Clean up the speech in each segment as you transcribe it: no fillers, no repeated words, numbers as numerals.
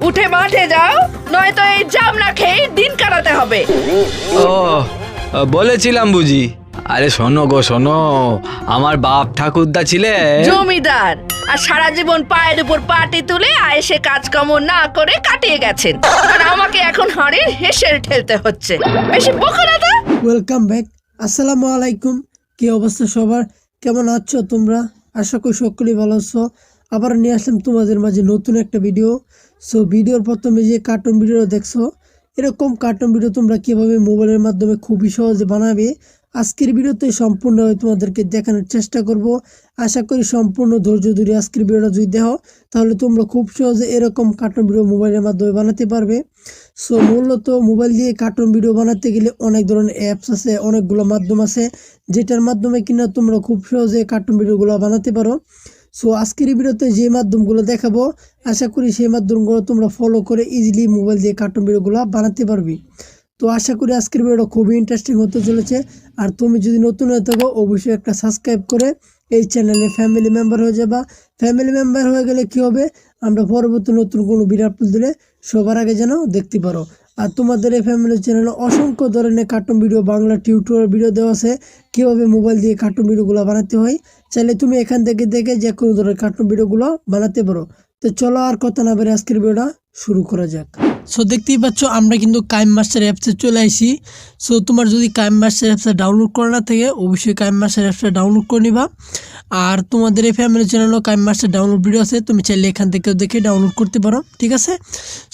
উঠে মাঠে যাও, নয়তো এই জাম না খেয়ে দিন কাটাতে হবে। ও বলেছিলাম বুঝি। আরে শোনো গো শোনো, আমার বাপ ঠাকুরদা ছিলেন জমিদার, আর সারা জীবন পায়ের উপর পাটি তুলে আয়েসে কাজকর্ম না করে কাটিয়ে গেছেন, আর আমাকে এখন হাড়ির হেসেল ঠেলতে হচ্ছে। বেশি বকো না তো। Welcome back. আসসালামু আলাইকুম। কি অবস্থা সবার, কেমন আছো তোমরা? আশা করি সকলেই ভালো আছো। আবার নিয়ে আসলাম তোমাদের মাঝে নতুন একটা ভিডিও। সো ভিডিওর প্রথমে যে কার্টুন ভিডিও দেখছো, এরকম কার্টুন ভিডিও তোমরা কিভাবে মোবাইলের মাধ্যমে খুবই সহজে বানাবে, আজকের ভিডিওতে সম্পূর্ণভাবে তোমাদেরকে দেখানোর চেষ্টা করব। আশা করি সম্পূর্ণ ধৈর্য ধরে আজকের ভিডিওটা যদি দেখো, তাহলে তোমরা খুব সহজে এরকম কার্টুন ভিডিও মোবাইলের মাধ্যমে বানাতে পারবে। সো মূলত মোবাইল দিয়ে কার্টুন ভিডিও বানাতে গেলে অনেক ধরনের অ্যাপস আছে, অনেকগুলো মাধ্যম আছে, যেটার মাধ্যমে কিনা তোমরা খুব সহজে কার্টুন ভিডিওগুলো বানাতে পারো। সো আজকের ভিডিওতে যে মাধ্যমগুলো দেখাবো, আশা করি সেই মাধ্যমগুলো তোমরা ফলো করে ইজিলি মোবাইল দিয়ে কার্টুন ভিডিওগুলো বানাতে পারবে। তো আশা করি আজকের ভিডিওটা খুবই ইন্টারেস্টিং হতে চলেছে। আর তুমি যদি নতুন হয়ে থাকো, অবশ্যই একটা সাবস্ক্রাইব করে এই চ্যানেলে ফ্যামিলি মেম্বার হয়ে যাবা। ফ্যামিলি মেম্বার হয়ে গেলে কি হবে, আমরা পরবর্তী নতুন কোনো ভিডিও আপলোড দিলে সবার আগে যেন দেখতে পারো। আর তোমাদের এই ফ্যামিলি চ্যানেলে অসংখ্য ধরনের cartoon video, Bangla tutorial video দেওয়া আছে কীভাবে মোবাইল দিয়ে কার্টুন ভিডিওগুলো বানাতে হয়। চাইলে তুমি এখান থেকে দেখে যে কোনো ধরনের কার্টুন ভিডিওগুলো বানাতে পারো। তো চলো আর কথা না বেরিয়ে আজকের ভিডিওটা শুরু করা যাক। সো দেখতেই পাচ্ছ আমরা কিন্তু KineMaster অ্যাপসে চলে আসি। সো তোমার যদি KineMaster অ্যাপসটা ডাউনলোড করা না থাকে, অবশ্যই KineMaster অ্যাপসটা ডাউনলোড করে নিবা। আর তোমাদের এই ফ্যামিলি চ্যানেলও KineMaster ডাউনলোড ভিডিও আছে, তুমি চাইলে এখান থেকেও দেখে ডাউনলোড করতে পারো, ঠিক আছে।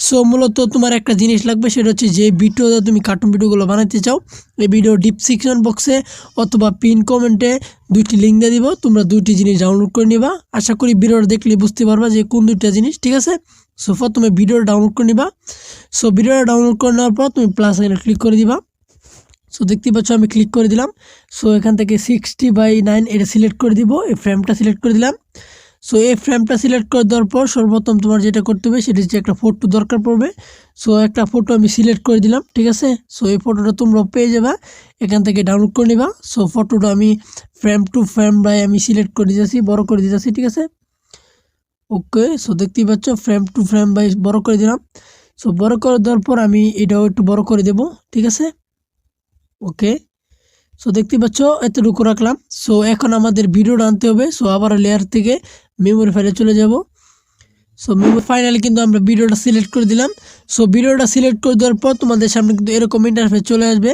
সো মূলত তোমার একটা জিনিস লাগবে, সেটা হচ্ছে যে ভিডিওতে তুমি কার্টুন ভিডিওগুলো বানাতে চাও, এই ভিডিও ডিসক্রিপশন বক্সে অথবা পিন কমেন্টে দুইটি লিঙ্ক দিয়ে দিব, তোমরা দুইটি জিনিস ডাউনলোড করে নিবা। আশা করি ভিডিওটা দেখলে বুঝতে পারবা যে কোন দুইটা জিনিস, ঠিক আছে। সো প্রথমে ভিডিওটা ডাউনলোড করে নিবা। সো ভিডিওটা ডাউনলোড করে নেওয়ার পর তুমি প্লাস এখানে ক্লিক করে দিবা। সো দেখতে পাচ্ছ আমি ক্লিক করে দিলাম। সো এখান থেকে 60/9 এটা সিলেক্ট করে দিব, এই ফ্রেমটা সিলেক্ট করে দিলাম। সো এই ফ্রেমটা সিলেক্ট করে দেওয়ার পর সর্বপ্রথম তোমার যেটা করতে হবে সেটা হচ্ছে একটা ফটো দরকার পড়বে। সো একটা ফটো আমি সিলেক্ট করে দিলাম, ঠিক আছে। সো এই ফটোটা তোমরা পেয়ে যাবা, এখান থেকে ডাউনলোড করে নিবা। সো ফটোটা আমি ফ্রেম টু ফ্রেম বাই আমি সিলেক্ট করে দিতেছি, বড় করে দিতেছি, ঠিক আছে। ওকে, সো দেখতেই পাচ্ছ ফ্রেম টু ফ্রেম বাই বড় করে দিলাম। সো বড় করে দেওয়ার পর আমি এটাও একটু বড় করে দেব, ঠিক আছে। ওকে, সো দেখতে পাচ্ছ এতটুকু রাখলাম। সো এখন আমাদের ভিডিওটা আনতে হবে। সো আবার লেয়ার থেকে মেমোরি ফাইলে চলে যাব। সো মেমোরি ফাইনালি কিন্তু আমরা ভিডিওটা সিলেক্ট করে দিলাম। সো ভিডিওটা সিলেক্ট করে দেওয়ার পর তোমাদের সামনে কিন্তু এরকম ইন্টারফেস চলে আসবে।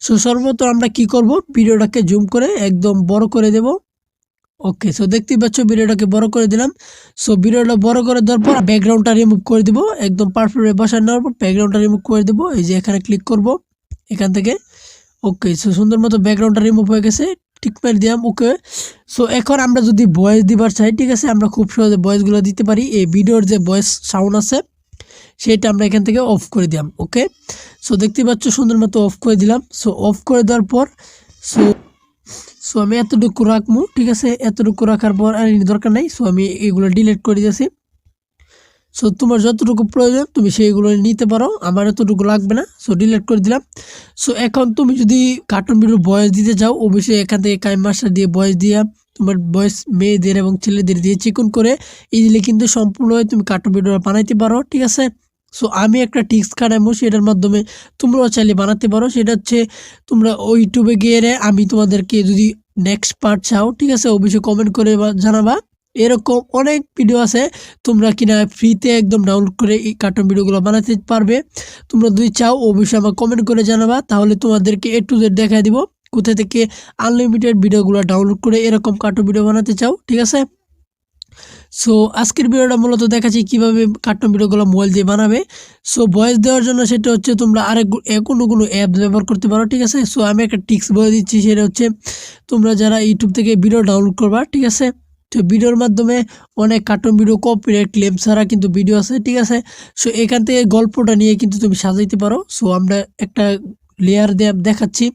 সো সর্বপ্রথম আমরা কি করব, ভিডিওটাকে জুম করে একদম বড় করে দেব। ওকে, সো দেখতেই পাচ্ছ ভিডিওটাকে বড় করে দিলাম। সো ভিডিওটা বড় করে দেওয়ার পর ব্যাকগ্রাউন্ডটা রিমুভ করে দিব, একদম পারফেক্ট বসায় নেওয়ার পর ব্যাকগ্রাউন্ডটা রিমুভ করে দেবো। এই যে এখানে ক্লিক করব এখান থেকে। ওকে, সো সুন্দর মতো ব্যাকগ্রাউন্ডটা রিমুভ হয়ে গেছে, টিক মার দিলাম। ওকে, সো এখন আমরা যদি ভয়েস দিবার চাই, ঠিক আছে, আমরা খুব সহজে ভয়েসগুলো দিতে পারি। এই ভিডিওর যে ভয়েস সাউন্ড আছে সেটা আমরা এখান থেকে অফ করে দিলাম। ওকে, সো দেখতে পাচ্ছ সুন্দর মতো অফ করে দিলাম। সো অফ করে দেওয়ার পর সো আমি এতটুকু রাখবো, ঠিক আছে। এতটুকু রাখার পর আর দরকার নাই। সো আমি এগুলো ডিলিট করে দিয়েছি। সো তোমার যতটুকু প্রয়োজন তুমি সেইগুলো নিতে পারো, আমার এতটুকু লাগবে না। সো ডিলিট করে দিলাম। সো এখন তুমি যদি কার্টুন ভিডিও ভয়েস দিতে চাও, অবশ্যই এখান থেকে KineMaster দিয়ে ভয়েস দিয়া তোমার ভয়েস মেয়েদের এবং ছেলেদের দিয়ে চিকন করে ইজিলি কিন্তু সম্পূর্ণভাবে তুমি কার্টুন ভিডিও বানাইতে পারো, ঠিক আছে। সো আমি একটা টিক্স খাটাবো, সেটার মাধ্যমে তোমরাও চাইলে বানাতে পারো। সেটা হচ্ছে তোমরা ওই ইউটিউবে গিয়ে আমি তোমাদেরকে যদি নেক্সট পার্ট চাও, ঠিক আছে, অবশ্যই কমেন্ট করে জানাবা। এরকম অনেক ভিডিও আছে তোমরা কিনা ফ্রিতে একদম ডাউনলোড করে এই কার্টুন ভিডিওগুলো বানাতে পারবে। তোমরা যদি চাও অবশ্যই আমার কমেন্ট করে জানাবা, তাহলে তোমাদেরকে A to Z দেখাই দিব কোথা থেকে আনলিমিটেড ভিডিওগুলো ডাউনলোড করে এরকম কার্টুন ভিডিও বানাতে চাও, ঠিক আছে। সো আজকের ভিডিওটা মূলত দেখাচ্ছি কীভাবে কার্টুন ভিডিওগুলো মোবাইল দিয়ে বানাবে। সো ভয়েস দেওয়ার জন্য সেটা হচ্ছে তোমরা কোনো অ্যাপস ব্যবহার করতে পারো, ঠিক আছে। সো আমি একটা টিক্স বলে দিচ্ছি, সেটা হচ্ছে তোমরা যারা ইউটিউব থেকে ভিডিও ডাউনলোড করবা, ঠিক আছে, তো ভিডিওর মাধ্যমে অনেক কার্টুন ভিডিও কপিরাইট ক্লেম ছাড়া কিন্তু ভিডিও আছে, ঠিক আছে। সো এখান থেকে গল্পটা নিয়ে কিন্তু তুমি সাজাইতে পারো। সো আমরা একটা লেয়ার দিয়ে দেখাচ্ছি।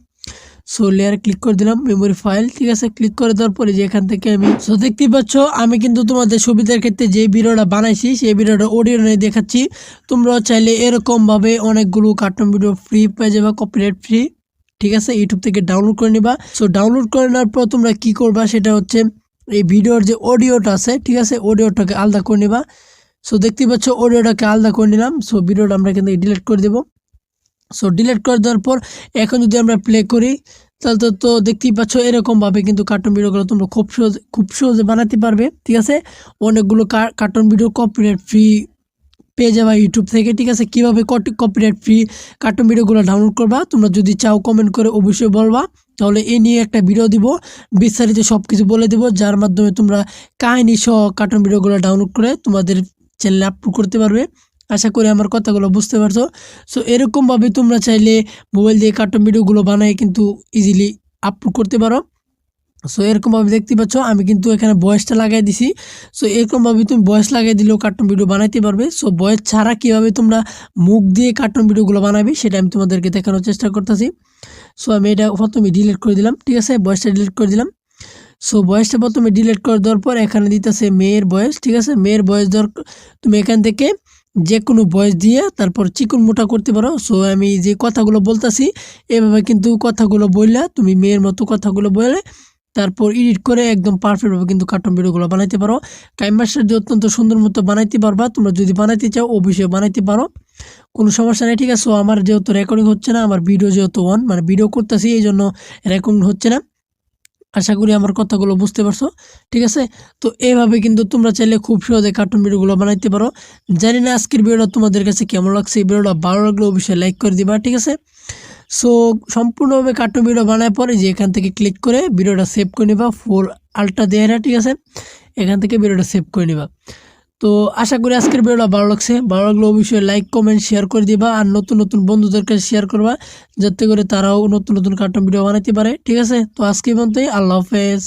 সো লেয়ারে ক্লিক করে দিলাম, মেমোরি ফাইল, ঠিক আছে। ক্লিক করে দেওয়ার পরে যে এখান থেকে আমি সো দেখতেই পাচ্ছ আমি কিন্তু তোমাদের সুবিধার ক্ষেত্রে যে ভিডিওটা বানাইছি সেই ভিডিওটা অডিও নিয়ে দেখাচ্ছি। তোমরাও চাইলে এরকমভাবে অনেকগুলো কার্টুন ভিডিও ফ্রি পেয়ে যাবে, কপিরাইট ফ্রি, ঠিক আছে, ইউটিউব থেকে ডাউনলোড করে নিবা। সো ডাউনলোড করে নেওয়ার পর তোমরা কি করবা, সেটা হচ্ছে এই ভিডিওর যে অডিওটা আছে, ঠিক আছে, অডিওটাকে আলাদা করে নিবা। সো দেখতে পাচ্ছ অডিওটাকে আলাদা করে নিলাম। সো ভিডিওটা আমরা এখান থেকে ডিলিট করে দেবো। সো ডিলিট করে দেওয়ার পর এখন যদি আমরা প্লে করি তাহলে তো দেখতেই পাচ্ছ এরকমভাবে কিন্তু কার্টুন ভিডিওগুলো তোমরা খুব সহজে বানাতে পারবে। ঠিক আছে, অনেকগুলো কার্টুন ভিডিও কপিরাইট ফ্রি পেয়ে যাবা ইউটিউব থেকে। ঠিক আছে, কীভাবে কপিরাইট ফ্রি কার্টুন ভিডিওগুলো ডাউনলোড করবা তোমরা যদি চাও কমেন্ট করে অবশ্যই বলবা, তাহলে এই নিয়ে একটা ভিডিও দিব, বিস্তারিত সব কিছু বলে দেবো, যার মাধ্যমে তোমরা কাহিনী সহ কার্টুন ভিডিওগুলো ডাউনলোড করে তোমাদের চ্যানেলে আপলোড করতে পারবে। আশা করি আমার কথাগুলো বুঝতে পারছো। সো এরকমভাবে তোমরা চাইলে মোবাইল দিয়ে কার্টুন ভিডিওগুলো বানায় কিন্তু ইজিলি আপলোড করতে পারো। সো এরকমভাবে দেখতে পাচ্ছ আমি কিন্তু এখানে ভয়েসটা লাগাই দিছি। সো এরকমভাবে তুমি ভয়েস লাগাই দিলেও কার্টুন ভিডিও বানাইতে পারবে। সো ভয়েস ছাড়া কীভাবে তোমরা মুখ দিয়ে কার্টুন ভিডিওগুলো বানাবে সেটা আমি তোমাদেরকে দেখানোর চেষ্টা করতেছি। সো আমি এটা প্রথমে ডিলিট করে দিলাম। ঠিক আছে, ভয়েসটা ডিলিট করে দিলাম। সো ভয়েসটা প্রথমে ডিলিট করে দেওয়ার পর এখানে দিতেছে মেয়ের ভয়েস। ঠিক আছে, মেয়ের ভয়েস দেওয়ার তুমি এখান থেকে যে কোনো ভয়েস দিয়ে তারপর চিকন মোটা করতে পারো। সো আমি যে কথাগুলো বলতেছি এভাবে কিন্তু কথাগুলো বললে তুমি মেয়ের মতো কথাগুলো বলে তারপর এডিট করে একদম পারফেক্টভাবে কিন্তু কার্টুন ভিডিওগুলো বানাইতে পারো। কাইনমাস্টার দিয়ে অত্যন্ত সুন্দর মতো বানাইতে পারবা। তোমরা যদি বানাইতে চাও অবশ্যই বানাইতে পারো, কোনো সমস্যা নেই। ঠিক আছে, সো আমার যেহেতু রেকর্ডিং হচ্ছে না, আমার ভিডিও যেহেতু অন মানে ভিডিও করতেছি এই জন্য রেকর্ডিং হচ্ছে না। আশা করি আমার কথাগুলো বুঝতে পারছো। ঠিক আছে, তো এইভাবে কিন্তু তোমরা চাইলে খুব সহজে কার্টুন ভিডিওগুলো বানাইতে পারো। জানি না আজকের ভিডিওটা তোমাদের কাছে কেমন লাগছে, এই ভিডিওটা ভালো লাগলে অবশ্যই লাইক করে দিবা। ঠিক আছে, সো সম্পূর্ণভাবে কার্টুন ভিডিও বানার পরে যে এখান থেকে ক্লিক করে ভিডিওটা সেভ করে নিবা, ফুল আলটা দেয় না। ঠিক আছে, এখান থেকে ভিডিওটা সেভ করে নিবা। তো আশা করি আজকের ভিডিওটা ভালো লাগছে, ভালো লাগলে অবশ্যই লাইক কমেন্ট শেয়ার করে দিবা আর নতুন নতুন বন্ধুদের কাছে শেয়ার করবা যাতে করে তারাও নতুন নতুন কার্টুন ভিডিও বানাতে পারে। ঠিক আছে, তো আজকে পর্যন্তই, আল্লাহ হাফেজ।